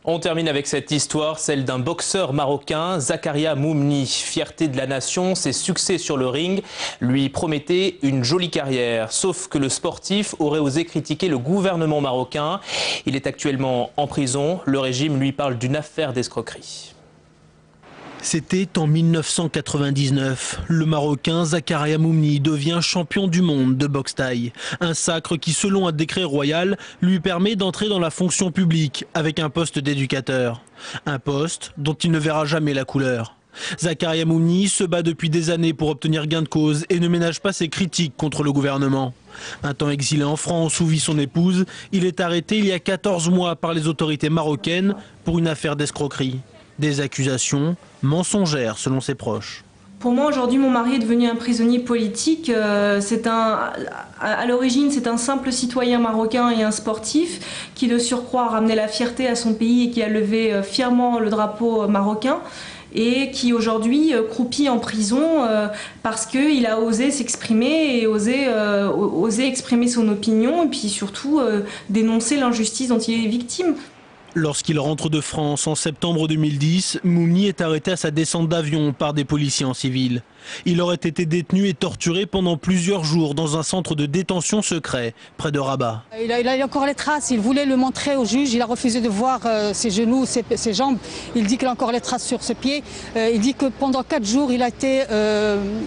On termine avec cette histoire, celle d'un boxeur marocain, Zakaria Moumni. Fierté de la nation, ses succès sur le ring lui promettaient une jolie carrière. Sauf que le sportif aurait osé critiquer le gouvernement marocain. Il est actuellement en prison. Le régime lui parle d'une affaire d'escroquerie. C'était en 1999. Le Marocain Zakaria Moumni devient champion du monde de boxe thaï. Un sacre qui, selon un décret royal, lui permet d'entrer dans la fonction publique avec un poste d'éducateur. Un poste dont il ne verra jamais la couleur. Zakaria Moumni se bat depuis des années pour obtenir gain de cause et ne ménage pas ses critiques contre le gouvernement. Un temps exilé en France où vit son épouse, il est arrêté il y a 14 mois par les autorités marocaines pour une affaire d'escroquerie. Des accusations mensongères selon ses proches. Pour moi, aujourd'hui, mon mari est devenu un prisonnier politique. À l'origine, c'est un simple citoyen marocain et un sportif qui, de surcroît, a ramené la fierté à son pays et qui a levé fièrement le drapeau marocain et qui, aujourd'hui, croupit en prison parce qu'il a osé s'exprimer et osé exprimer son opinion et puis surtout dénoncer l'injustice dont il est victime. Lorsqu'il rentre de France en septembre 2010, Moumni est arrêté à sa descente d'avion par des policiers en civil. Il aurait été détenu et torturé pendant plusieurs jours dans un centre de détention secret près de Rabat. Il a encore les traces, il voulait le montrer au juge, il a refusé de voir ses genoux, ses jambes. Il dit qu'il a encore les traces sur ses pieds. Il dit que pendant 4 jours, il a été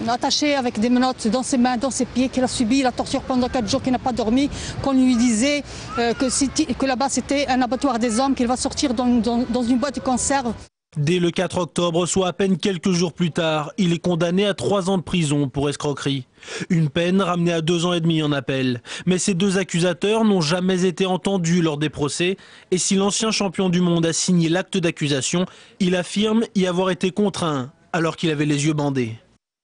attaché avec des menottes dans ses mains, dans ses pieds, qu'il a subi la torture pendant 4 jours, qu'il n'a pas dormi, qu'on lui disait que là-bas c'était un abattoir des hommes, qu'il va sortir dans une boîte de conserve. Dès le 4 octobre, soit à peine quelques jours plus tard, il est condamné à 3 ans de prison pour escroquerie. Une peine ramenée à 2 ans et demi en appel. Mais ces 2 accusateurs n'ont jamais été entendus lors des procès. Et si l'ancien champion du monde a signé l'acte d'accusation, il affirme y avoir été contraint alors qu'il avait les yeux bandés.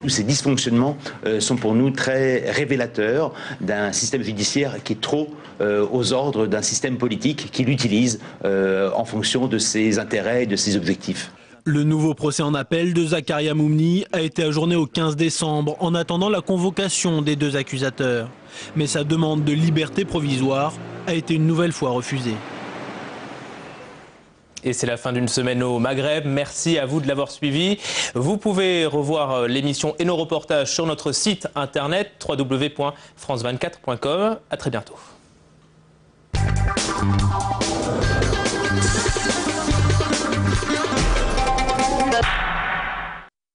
Tous ces dysfonctionnements sont pour nous très révélateurs d'un système judiciaire qui est trop aux ordres d'un système politique qui l'utilise en fonction de ses intérêts et de ses objectifs. Le nouveau procès en appel de Zakaria Moumni a été ajourné au 15 décembre en attendant la convocation des 2 accusateurs. Mais sa demande de liberté provisoire a été une nouvelle fois refusée. Et c'est la fin d'une semaine au Maghreb. Merci à vous de l'avoir suivi. Vous pouvez revoir l'émission et nos reportages sur notre site internet www.france24.com. À très bientôt.